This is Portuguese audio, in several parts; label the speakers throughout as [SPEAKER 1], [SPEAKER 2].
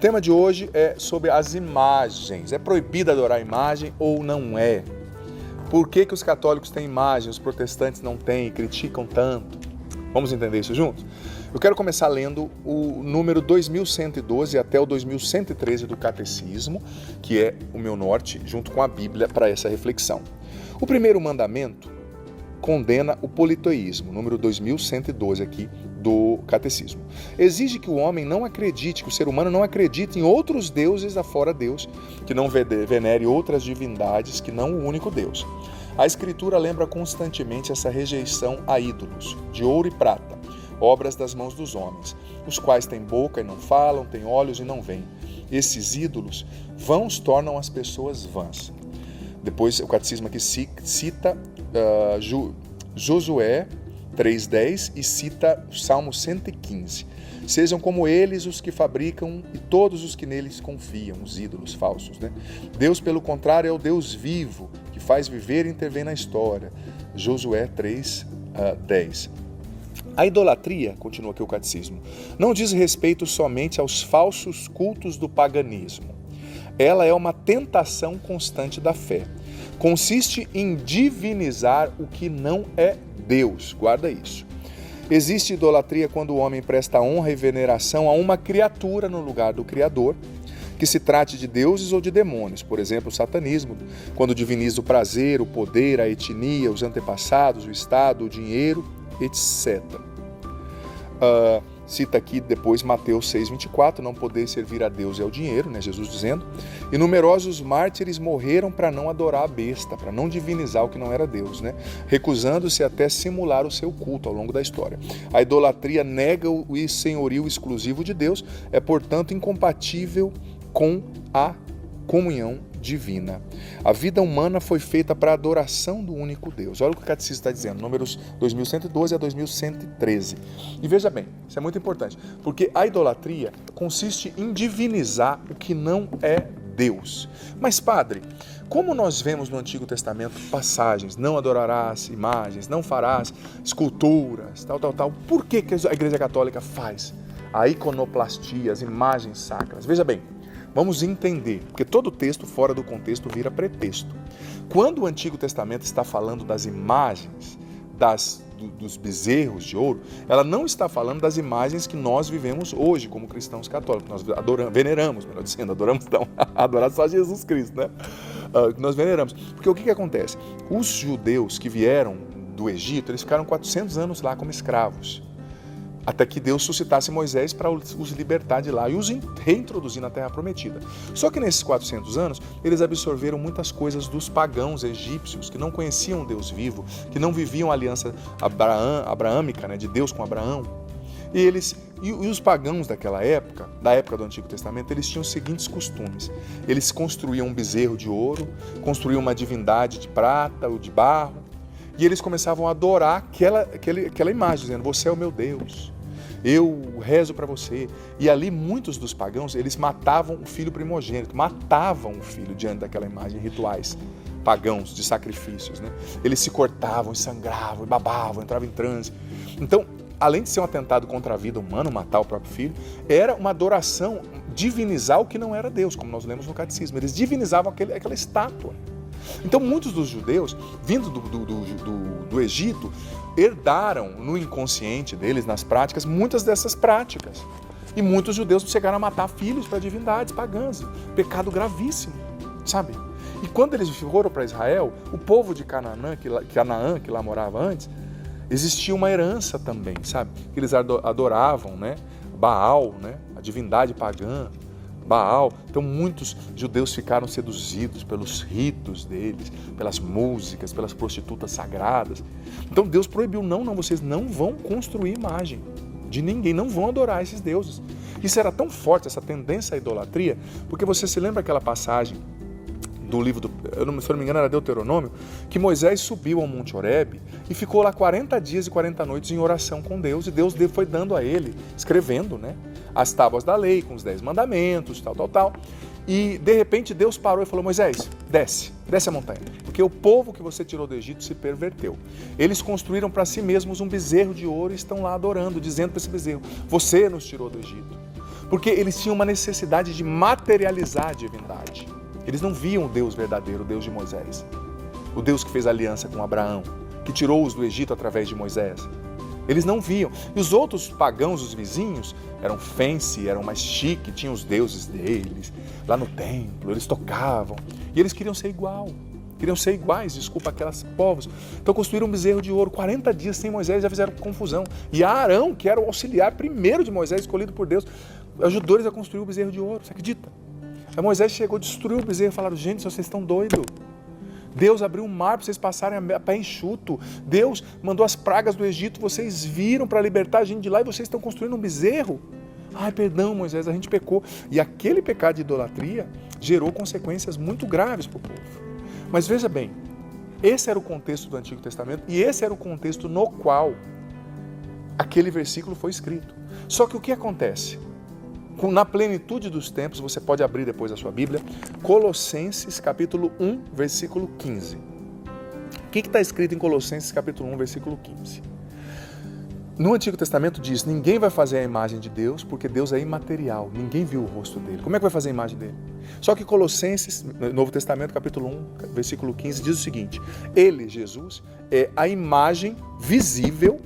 [SPEAKER 1] tema de hoje é sobre as imagens. É proibido adorar a imagem ou não é? Por que os católicos têm imagem, os protestantes não têm e criticam tanto? Vamos entender isso juntos? Eu quero começar lendo o número 2112 até o 2113 do Catecismo, que é o meu norte, junto com a Bíblia, para essa reflexão. O primeiro mandamento condena o politeísmo, número 2112 aqui do Catecismo. Exige que o homem não acredite, que o ser humano não acredite em outros deuses afora Deus, que não venere outras divindades que não o único Deus. A Escritura lembra constantemente essa rejeição a ídolos, de ouro e prata, obras das mãos dos homens, os quais têm boca e não falam, têm olhos e não veem. Esses ídolos vãos tornam as pessoas vãs. Depois o Catecismo aqui cita Josué 3,10 e cita o Salmo 115. Sejam como eles os que fabricam e todos os que neles confiam, os ídolos falsos, né? Deus, pelo contrário, é o Deus vivo, que faz viver e intervém na história. Josué 3,10. A idolatria, continua aqui o Catecismo, não diz respeito somente aos falsos cultos do paganismo. Ela é uma tentação constante da fé. Consiste em divinizar o que não é Deus. Guarda isso. Existe idolatria quando o homem presta honra e veneração a uma criatura no lugar do Criador, que se trate de deuses ou de demônios. Por exemplo, o satanismo, quando diviniza o prazer, o poder, a etnia, os antepassados, o Estado, o dinheiro, etc. Cita aqui depois Mateus 6,24, não poder servir a Deus e ao dinheiro, né? Jesus dizendo. E numerosos mártires morreram para não adorar a besta, para não divinizar o que não era Deus, né? Recusando-se até simular o seu culto ao longo da história. A idolatria nega o senhorio exclusivo de Deus, é portanto incompatível com a comunhão divina. A vida humana foi feita para a adoração do único Deus. Olha o que o Catecismo está dizendo, números 2112 a 2113. E veja bem, isso é muito importante, porque a idolatria consiste em divinizar o que não é Deus. Mas, padre, como nós vemos no Antigo Testamento passagens, não adorarás imagens, não farás esculturas, tal, por que a Igreja Católica faz a iconoplastia, as imagens sacras? Veja bem, vamos entender, porque todo texto fora do contexto vira pretexto. Quando o Antigo Testamento está falando das imagens, dos bezerros de ouro, ela não está falando das imagens que nós vivemos hoje como cristãos católicos. Nós veneramos, melhor dizendo, adorar só Jesus Cristo, né? Nós veneramos. Porque o que acontece? Os judeus que vieram do Egito, eles ficaram 400 anos lá como escravos, até que Deus suscitasse Moisés para os libertar de lá e os reintroduzir na Terra Prometida. Só que nesses 400 anos, eles absorveram muitas coisas dos pagãos egípcios, que não conheciam Deus vivo, que não viviam a aliança abraâmica, né, de Deus com Abraão. E os pagãos daquela época, da época do Antigo Testamento, eles tinham os seguintes costumes. Eles construíam um bezerro de ouro, construíam uma divindade de prata ou de barro, e eles começavam a adorar aquela imagem, dizendo, você é o meu Deus, eu rezo para você. E ali muitos dos pagãos, eles matavam o filho primogênito, matavam o filho diante daquela imagem, rituais pagãos de sacrifícios, né? Eles se cortavam, sangravam, babavam, entravam em transe. Então, além de ser um atentado contra a vida humana, matar o próprio filho, era uma adoração, divinizar o que não era Deus, como nós lemos no Catecismo. Eles divinizavam aquela estátua. Então, muitos dos judeus, vindo do Egito, herdaram no inconsciente deles, nas práticas, muitas dessas práticas. E muitos judeus chegaram a matar filhos para divindades pagãs. Pecado gravíssimo, sabe? E quando eles foram para Israel, o povo de Canaã, que lá morava antes, existia uma herança também, sabe? Que eles adoravam, né? Baal, né? A divindade pagã. Baal. Então muitos judeus ficaram seduzidos pelos ritos deles, pelas músicas, pelas prostitutas sagradas. Então Deus proibiu, não, vocês não vão construir imagem de ninguém, não vão adorar esses deuses. Isso era tão forte, essa tendência à idolatria, porque você se lembra aquela passagem do livro, se eu não me engano era Deuteronômio, que Moisés subiu ao Monte Horebe e ficou lá 40 dias e 40 noites em oração com Deus, e Deus foi dando a ele, escrevendo, né, as tábuas da lei, com os 10 mandamentos, tal. E de repente Deus parou e falou, Moisés, desce a montanha, porque o povo que você tirou do Egito se perverteu. Eles construíram para si mesmos um bezerro de ouro e estão lá adorando, dizendo para esse bezerro, você nos tirou do Egito. Porque eles tinham uma necessidade de materializar a divindade. Eles não viam o Deus verdadeiro, o Deus de Moisés. O Deus que fez aliança com Abraão, que tirou-os do Egito através de Moisés. Eles não viam. E os outros pagãos, os vizinhos, eram fancy, eram mais chique, tinham os deuses deles, lá no templo, eles tocavam. E eles queriam ser iguais, aqueles povos. Então construíram um bezerro de ouro, 40 dias sem Moisés, já fizeram confusão. E Arão, que era o auxiliar primeiro de Moisés, escolhido por Deus, ajudou eles a construir o bezerro de ouro, você acredita? Aí Moisés chegou, destruiu o bezerro e falaram, gente, vocês estão doidos. Deus abriu um mar para vocês passarem a pé enxuto. Deus mandou as pragas do Egito, vocês viram para libertar a gente de lá e vocês estão construindo um bezerro. Ai, perdão, Moisés, a gente pecou. E aquele pecado de idolatria gerou consequências muito graves para o povo. Mas veja bem, esse era o contexto do Antigo Testamento e esse era o contexto no qual aquele versículo foi escrito. Só que o que acontece? Na plenitude dos tempos, você pode abrir depois a sua Bíblia, Colossenses capítulo 1, versículo 15. O que está escrito em Colossenses capítulo 1, versículo 15? No Antigo Testamento diz, ninguém vai fazer a imagem de Deus, porque Deus é imaterial, ninguém viu o rosto dele. Como é que vai fazer a imagem dele? Só que Colossenses, Novo Testamento, capítulo 1, versículo 15, diz o seguinte, ele, Jesus, é a imagem visível,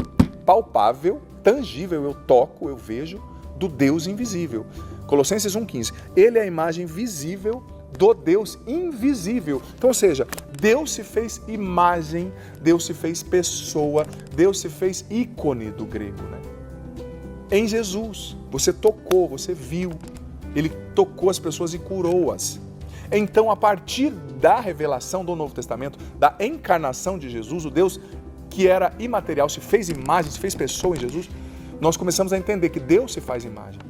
[SPEAKER 1] palpável, tangível, eu toco, eu vejo, do Deus invisível. Colossenses 1,15. Ele é a imagem visível do Deus invisível. Então, ou seja, Deus se fez imagem, Deus se fez pessoa, Deus se fez ícone do grego, né? Em Jesus, você tocou, você viu, ele tocou as pessoas e curou-as. Então, a partir da revelação do Novo Testamento, da encarnação de Jesus, o Deus que era imaterial, se fez imagem, se fez pessoa em Jesus, nós começamos a entender que Deus se faz imagem.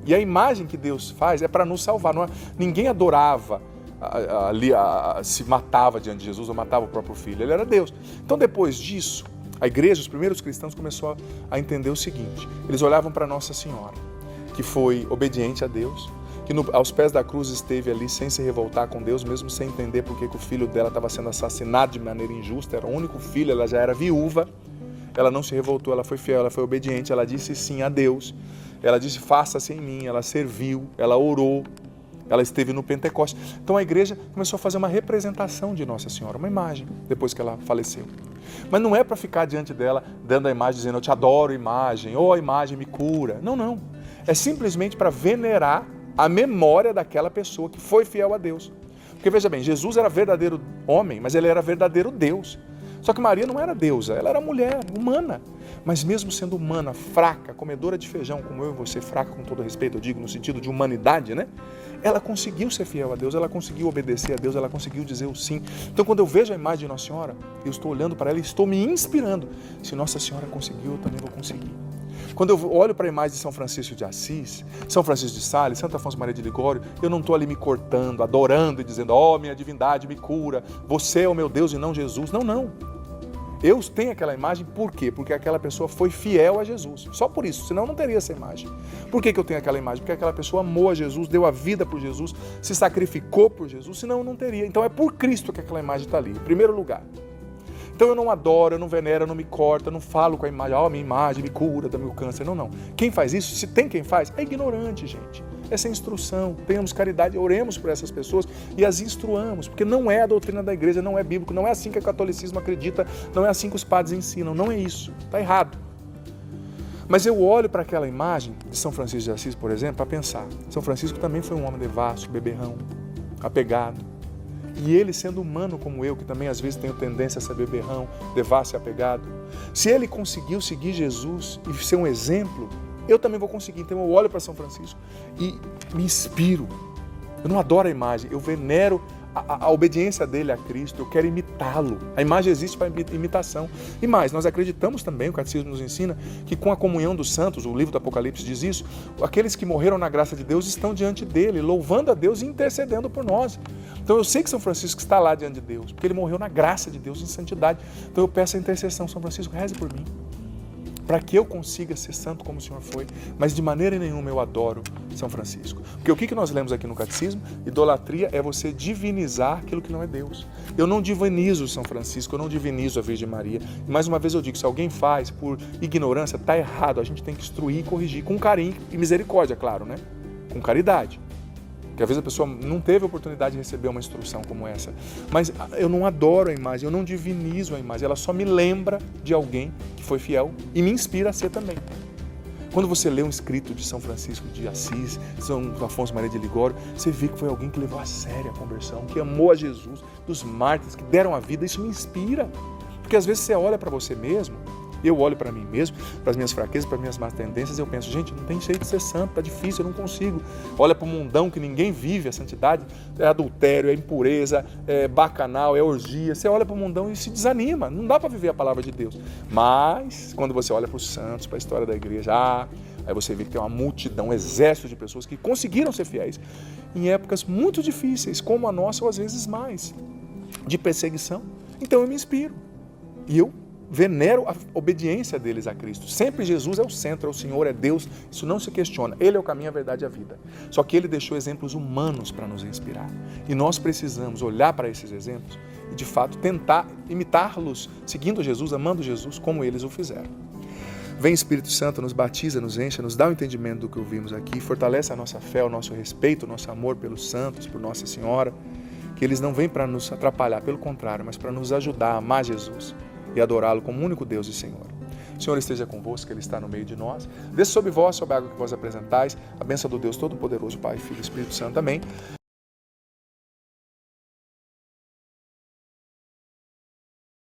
[SPEAKER 1] E a imagem que Deus faz é para nos salvar. Não é, ninguém adorava, se matava diante de Jesus ou matava o próprio filho. Ele era Deus. Então, depois disso, a igreja, os primeiros cristãos, começou a entender o seguinte. Eles olhavam para Nossa Senhora, que foi obediente a Deus, que aos pés da cruz esteve ali sem se revoltar com Deus, mesmo sem entender por que o filho dela estava sendo assassinado de maneira injusta. Era o único filho, ela já era viúva. Ela não se revoltou, ela foi fiel, ela foi obediente, ela disse sim a Deus, ela disse faça-se em mim, ela serviu, ela orou, ela esteve no Pentecostes. Então a igreja começou a fazer uma representação de Nossa Senhora, uma imagem, depois que ela faleceu. Mas não é para ficar diante dela, dando a imagem, dizendo eu te adoro imagem, ou a imagem me cura. Não, não. É simplesmente para venerar a memória daquela pessoa que foi fiel a Deus. Porque veja bem, Jesus era verdadeiro homem, mas ele era verdadeiro Deus. Só que Maria não era deusa, ela era mulher, humana. Mas mesmo sendo humana, fraca, comedora de feijão, como eu e você, fraca com todo respeito, eu digo no sentido de humanidade, né? Ela conseguiu ser fiel a Deus, ela conseguiu obedecer a Deus, ela conseguiu dizer o sim. Então quando eu vejo a imagem de Nossa Senhora, eu estou olhando para ela e estou me inspirando. Se Nossa Senhora conseguiu, eu também vou conseguir. Quando eu olho para a imagem de São Francisco de Assis, São Francisco de Sales, Santa Afonso Maria de Ligório, eu não estou ali me cortando, adorando e dizendo, ó, minha divindade me cura, você é o meu Deus e não Jesus. Não, não. Eu tenho aquela imagem, por quê? Porque aquela pessoa foi fiel a Jesus. Só por isso, senão não teria essa imagem. Por que eu tenho aquela imagem? Porque aquela pessoa amou a Jesus, deu a vida por Jesus, se sacrificou por Jesus, senão eu não teria. Então é por Cristo que aquela imagem está ali, em primeiro lugar. Então eu não adoro, eu não venero, eu não me corto, eu não falo com a imagem, ó, minha imagem me cura, dá meu câncer. Não, não. Quem faz isso, se tem quem faz, é ignorante, gente. É sem instrução, tenhamos caridade, oremos por essas pessoas e as instruamos, porque não é a doutrina da igreja, não é bíblico, não é assim que o catolicismo acredita, não é assim que os padres ensinam, não é isso, está errado. Mas eu olho para aquela imagem de São Francisco de Assis, por exemplo, para pensar, São Francisco também foi um homem devasso, beberrão, apegado, e ele sendo humano como eu, que também às vezes tenho tendência a ser beberrão, devasso e apegado, se ele conseguiu seguir Jesus e ser um exemplo, eu também vou conseguir. Então eu olho para São Francisco e me inspiro. Eu não adoro a imagem, eu venero a obediência dele a Cristo, eu quero imitá-lo. A imagem existe para imitação. E mais, nós acreditamos também, o Catecismo nos ensina, que com a comunhão dos santos, o livro do Apocalipse diz isso, aqueles que morreram na graça de Deus estão diante dele, louvando a Deus e intercedendo por nós. Então eu sei que São Francisco está lá diante de Deus, porque ele morreu na graça de Deus, em santidade. Então eu peço a intercessão, São Francisco, reze por mim, para que eu consiga ser santo como o Senhor foi, mas de maneira nenhuma eu adoro São Francisco. Porque o que nós lemos aqui no Catecismo? Idolatria é você divinizar aquilo que não é Deus. Eu não divinizo São Francisco, eu não divinizo a Virgem Maria. E mais uma vez eu digo, se alguém faz por ignorância, está errado, a gente tem que instruir e corrigir com carinho e misericórdia, claro, né? com caridade. Porque às vezes a pessoa não teve a oportunidade de receber uma instrução como essa. Mas eu não adoro a imagem, eu não divinizo a imagem, ela só me lembra de alguém que foi fiel e me inspira a ser também. Quando você lê um escrito de São Francisco de Assis, São Afonso Maria de Ligório, você vê que foi alguém que levou a sério a conversão, que amou a Jesus, dos mártires que deram a vida, isso me inspira. Porque às vezes você olha para você mesmo, eu olho para mim mesmo, para as minhas fraquezas, para as minhas más tendências, eu penso, gente, não tem jeito de ser santo, tá difícil, eu não consigo. Olha para o mundão que ninguém vive a santidade, é adultério, é impureza, é bacanal, é orgia. Você olha para o mundão e se desanima, não dá para viver a palavra de Deus. Mas, quando você olha para os santos, para a história da igreja, aí você vê que tem uma multidão, um exército de pessoas que conseguiram ser fiéis em épocas muito difíceis, como a nossa ou às vezes mais, de perseguição. Então eu me inspiro e eu venero a obediência deles a Cristo. Sempre Jesus é o centro, é o Senhor, é Deus, isso não se questiona. Ele é o caminho, a verdade e a vida. Só que Ele deixou exemplos humanos para nos inspirar. E nós precisamos olhar para esses exemplos e, de fato, tentar imitá-los, seguindo Jesus, amando Jesus, como eles o fizeram. Vem Espírito Santo, nos batiza, nos enche, nos dá o entendimento do que ouvimos aqui, fortalece a nossa fé, o nosso respeito, o nosso amor pelos santos, por Nossa Senhora, que eles não vêm para nos atrapalhar, pelo contrário, mas para nos ajudar a amar Jesus e adorá-lo como único Deus e Senhor. O Senhor esteja convosco, Ele está no meio de nós. Desça sobre vós, sobre a água que vós apresentais, a bênção do Deus Todo-Poderoso, Pai, Filho e Espírito Santo. Amém.